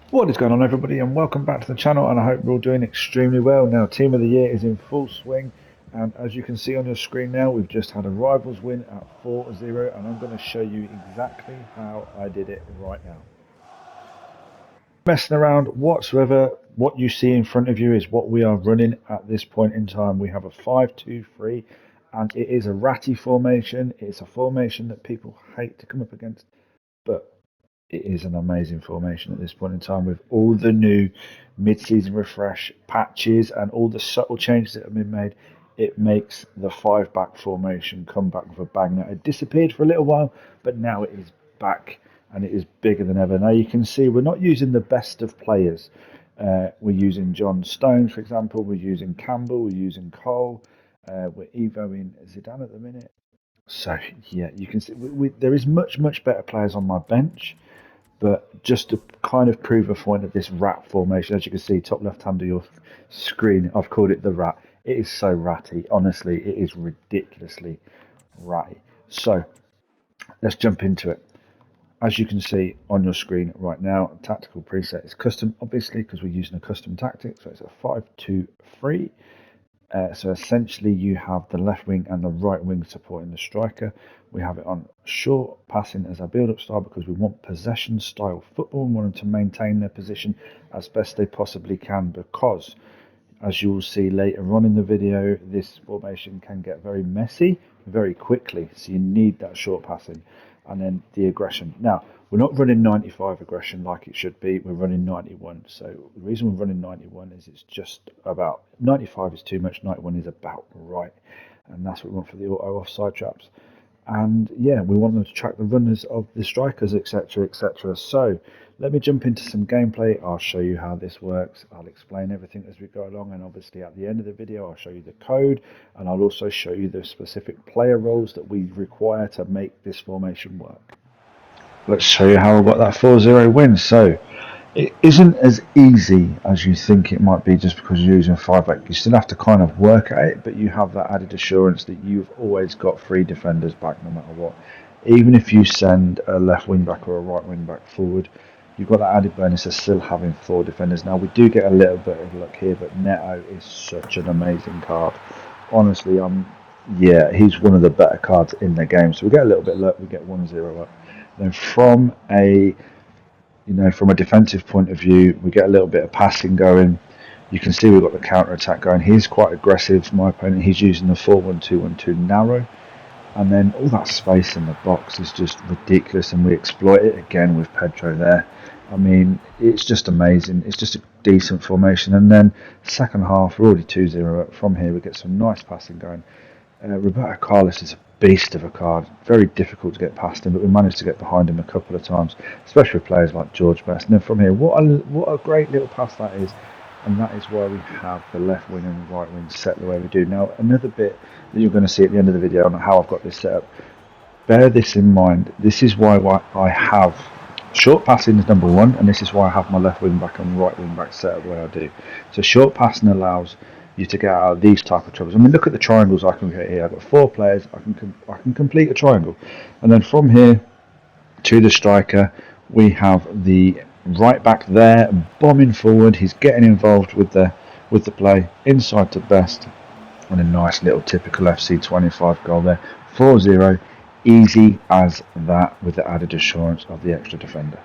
What is going on, everybody, and welcome back to the channel, and I hope you're all doing extremely well. Now, Team of the Year is in full swing, and as you can see on your screen now, we've just had a Rivals win at 4-0, and I'm going to show you exactly how I did it right now. Messing around whatsoever. What you see in front of you is what we are running at this point in time. We have a 5-2-3, and it is a Ratty formation. It's a formation that people hate to come up against, but it is an amazing formation at this point in time with all the new mid-season refresh patches and all the subtle changes that have been made. It makes the five-back formation come back with a bang. Now, it disappeared for a little while, but now it is back and it is bigger than ever. Now you can see we're not using the best of players. We're using John Stones, for example. We're using Campbell. We're using Cole. We're evoing Zidane at the minute. So yeah, you can see there is much better players on my bench. But just to kind of prove a point of this rat formation, as you can see, top left hand of your screen, I've called it the rat. It is so ratty. Honestly, it is ridiculously ratty. So let's jump into it. As you can see on your screen right now, tactical preset is custom, obviously, because we're using a custom tactic. So it's a 5-2-3. So essentially, you have the left wing and the right wing supporting the striker. We have it on short passing as our build-up style because we want possession style football and want them to maintain their position as best they possibly can. Because, as you will see later on in the video, this formation can get very messy very quickly. So you need that short passing and then the aggression. Now, we're not running 95 aggression like it should be. We're running 91. So the reason we're running 91 is it's just about 95 is too much. 91 is about right, and that's what we want for the auto offside traps. And yeah, we want them to track the runners of the strikers, etc., etc. So let me jump into some gameplay. I'll show you how this works. I'll explain everything as we go along, and obviously at the end of the video, I'll show you the code, and I'll also show you the specific player roles that we require to make this formation work. Let's show you how we got that 4-0 win. So it isn't as easy as you think it might be just because you're using 5-back. You still have to kind of work at it, but you have that added assurance that you've always got 3 defenders back no matter what. Even if you send a left wing back or a right wing back forward, you've got that added bonus of still having 4 defenders. Now we do get a little bit of luck here, but Neto is such an amazing card. Honestly, yeah, he's one of the better cards in the game. So we get a little bit of luck. We get 1-0 up. Then from a defensive point of view, we get a little bit of passing going. You can see we've got the counter attack going. He's quite aggressive, my opponent. He's using the 4-1-2-1-2 narrow, and then all that space in the box is just ridiculous, and we exploit it again with Pedro there. I mean, it's just amazing. It's just a decent formation. And then second half, we're already 2-0 up. From here, we get some nice passing going. Roberto Carlos is a beast of a card. Very difficult to get past him, but we managed to get behind him a couple of times, especially with players like George Best. And then from here, what a great little pass that is. And that is why we have the left wing and right wing set the way we do. Now, another bit that you're going to see at the end of the video on how I've got this set up, bear this in mind. This is why I have short passing is number 1, and this is why I have my left wing back and right wing back set up the way I do. So short passing allows you to get out of these type of troubles. I mean, look at the triangles I can create here. I've got 4 players. I can complete a triangle, and then from here to the striker, we have the right back there bombing forward. He's getting involved with the play inside to Best, and a nice little typical FC25 goal there. 4-0, easy as that, with the added assurance of the extra defender.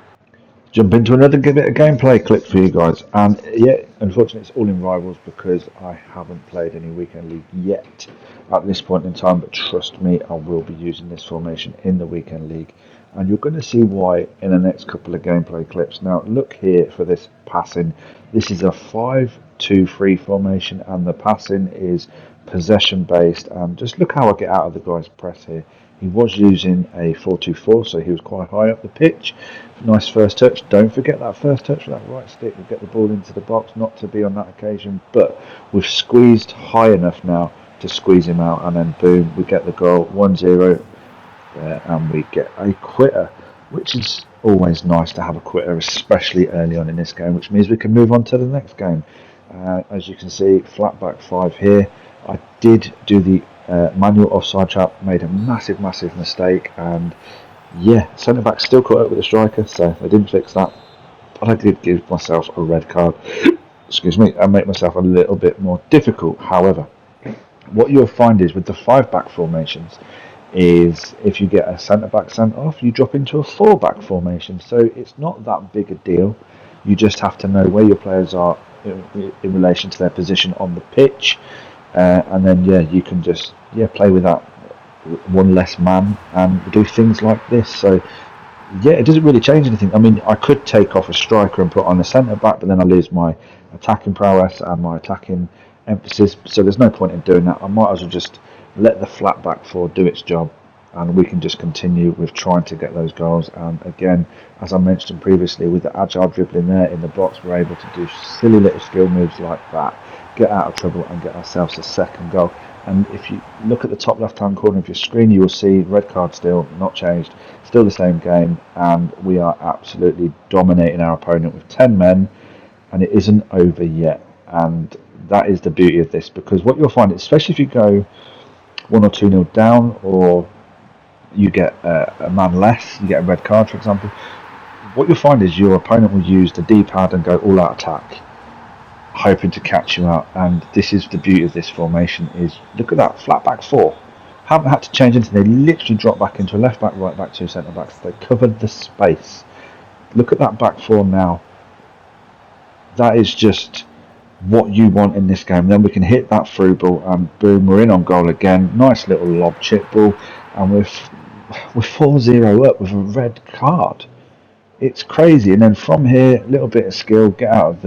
Jump into another bit of gameplay clip for you guys, and yeah, unfortunately it's all in Rivals because I haven't played any weekend league yet at this point in time, but trust me, I will be using this formation in the weekend league, and you're going to see why in the next couple of gameplay clips. Now look here for this passing. This is a 5-2-3 formation, and the passing is possession based, and just look how I get out of the guy's press here. He was using a 4-2-4, so he was quite high up the pitch. Nice first touch. Don't forget that first touch with that right stick will get the ball into the box, not to be on that occasion, but we've squeezed high enough now to squeeze him out, and then boom, we get the goal, 1-0 there, and we get a quitter, which is always nice to have a quitter, especially early on in this game, which means we can move on to the next game. As you can see, flat back 5 here. I did do the manual offside trap, made a massive mistake, and yeah, centre back still caught up with the striker, so they didn't fix that. but I did give myself a red card. Excuse me, and make myself a little bit more difficult. However, what you'll find is with the five-back formations is if you get a centre-back sent off, you drop into a four-back formation. So it's not that big a deal. You just have to know where your players are in relation to their position on the pitch, and then you can just play with that one less man and do things like this. So it doesn't really change anything. I mean, I could take off a striker and put on a centre back, but then I lose my attacking prowess and my attacking emphasis. So there's no point in doing that. I might as well just let the flat back four do its job, and we can just continue with trying to get those goals. And again, as I mentioned previously, with the agile dribbling there in the box, we're able to do silly little skill moves like that, get out of trouble, and get ourselves a second goal. And if you look at the top left-hand corner of your screen, you will see red card still not changed, still the same game, and we are absolutely dominating our opponent with 10 men, and it isn't over yet. And that is the beauty of this, because what you'll find, especially if you go 1 or 2-0 down, or you get a man less, you get a red card, for example, what you'll find is your opponent will use the D-pad and go all-out attack, hoping to catch you out. And this is the beauty of this formation, is look at that flat back four, haven't had to change anything. They literally drop back into a left back, right back, two centre backs. They covered the space. Look at that back four now. That is just what you want in this game. Then we can hit that through ball and boom, we're in on goal again. Nice little lob chip ball, and we're 4-0 up with a red card. It's crazy. And then from here, a little bit of skill, get out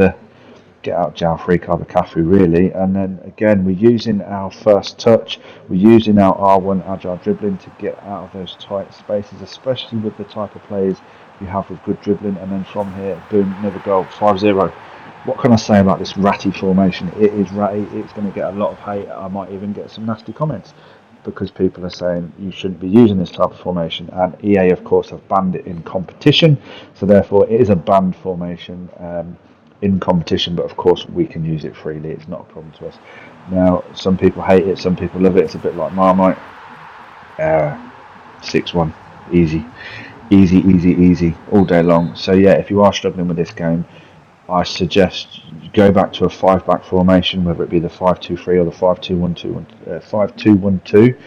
Jao free card Cafu really, and then again we're using our first touch, we're using our R1 agile dribbling to get out of those tight spaces, especially with the type of players you have with good dribbling. And then from here, boom, another goal, 5-0. What can I say about this Ratty formation? It is Ratty. It's going to get a lot of hate. I might even get some nasty comments because people are saying you shouldn't be using this type of formation, and EA of course have banned it in competition, so therefore it is a banned formation in competition, but of course we can use it freely. It's not a problem to us. Now, some people hate it, some people love it. It's a bit like Marmite. 6-1, easy all day long. So if you are struggling with this game, I suggest you go back to a 5-back formation, whether it be the 5-2-3 or the 5-2-1-2,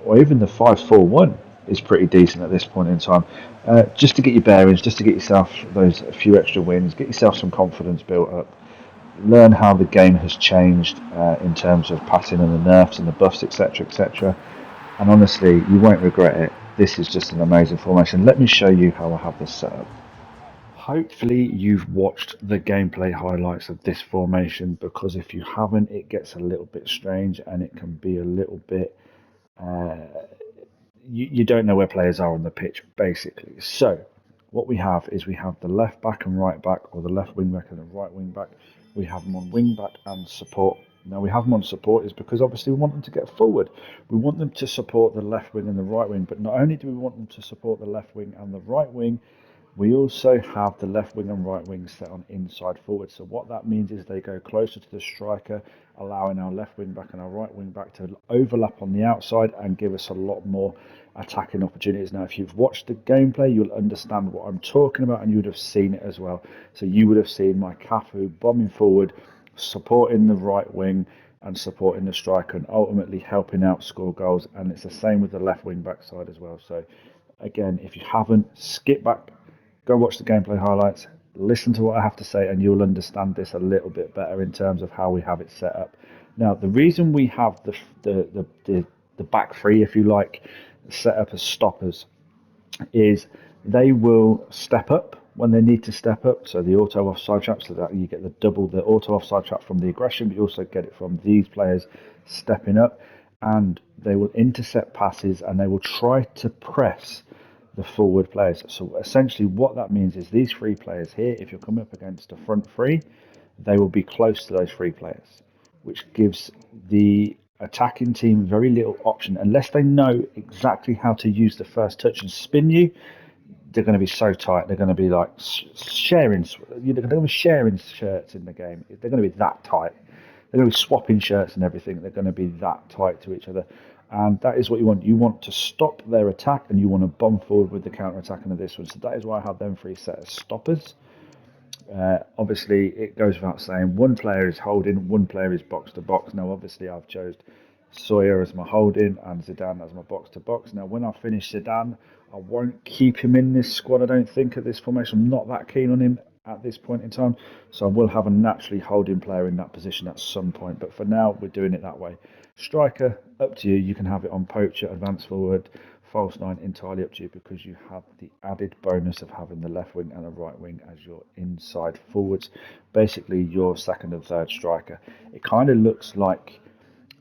or even the 5-4-1 is pretty decent at this point in time. Just to get your bearings, just to get yourself those few extra wins, get yourself some confidence built up, learn how the game has changed in terms of passing and the nerfs and the buffs, etc. And honestly, you won't regret it. This is just an amazing formation. Let me show you how I have this set up. Hopefully you've watched the gameplay highlights of this formation, because if you haven't, it gets a little bit strange and it can be a little bit you don't know where players are on the pitch, basically. So what we have is we have the left back and right back, or the left wing back and the right wing back. We have them on wing back and support. Now we have them on support is because obviously we want them to get forward. We want them to support the left wing and the right wing, but not only do we want them to support the left wing and the right wing, we also have the left wing and right wing set on inside forward. So what that means is they go closer to the striker, allowing our left wing back and our right wing back to overlap on the outside and give us a lot more attacking opportunities. Now, if you've watched the gameplay, you'll understand what I'm talking about, and you would have seen it as well. So you would have seen my Cafu bombing forward, supporting the right wing and supporting the striker, and ultimately helping out score goals. And it's the same with the left wing back side as well. So again, if you haven't, skip back, go watch the gameplay highlights, listen to what I have to say, and you'll understand this a little bit better in terms of how we have it set up. Now, the reason we have the back three, if you like, set up as stoppers is they will step up when they need to step up. So the auto offside trap, so that you get the auto offside trap from the aggression, but you also get it from these players stepping up, and they will intercept passes and they will try to press the forward players. So essentially what that means is these three players here, if you're coming up against a front three, they will be close to those three players, which gives the attacking team very little option. Unless they know exactly how to use the first touch and spin you, they're going to be so tight. They're going to be like sharing. They're going to be sharing shirts in the game. They're going to be that tight. They're going to be swapping shirts and everything. They're going to be that tight to each other. And that is what you want. You want to stop their attack, and you want to bomb forward with the counter-attacking of this one. So that is why I have them three set as stoppers. Obviously, it goes without saying, one player is holding, one player is box to box. Now, obviously, I've chose Sawyer as my holding and Zidane as my box to box. Now, when I finish Zidane, I won't keep him in this squad, I don't think, at this formation. I'm not that keen on him at this point in time. So I will have a naturally holding player in that position at some point. But for now, we're doing it that way. Striker, up to you. You can have it on poacher, advance forward, false nine, entirely up to you, because you have the added bonus of having the left wing and the right wing as your inside forwards. Basically, your second and third striker. It kind of looks like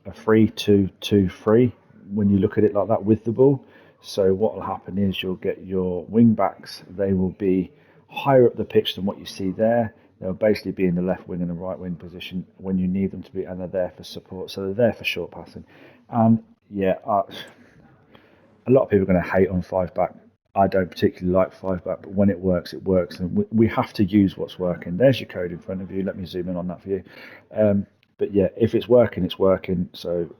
a 3-2-2-3 when you look at it like that with the ball. So what will happen is you'll get your wing backs. They will be higher up the pitch than what you see there. They'll basically be in the left wing and the right wing position when you need them to be, and they're there for support. So they're there for short passing. And yeah, a lot of people are going to hate on five back. I don't particularly like five back, but when it works, it works, and we have to use what's working. There's your code in front of you. Let me zoom in on that for you. But yeah, if it's working, it's working. So,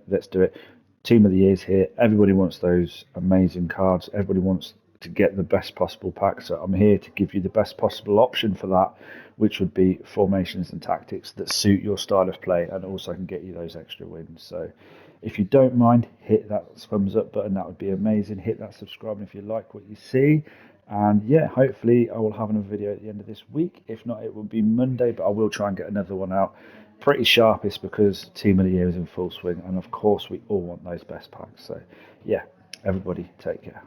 let's do it. Team of the Year's here. Everybody wants those amazing cards. Everybody wants to get the best possible pack. So I'm here to give you the best possible option for that, which would be formations and tactics that suit your style of play and also can get you those extra wins. So if you don't mind, hit that thumbs up button. That would be amazing. Hit that subscribe if you like what you see. And yeah, hopefully I will have another video at the end of this week. If not, it will be Monday, but I will try and get another one out pretty sharpish because Team of the Year is in full swing. And of course, we all want those best packs. So yeah, everybody take care.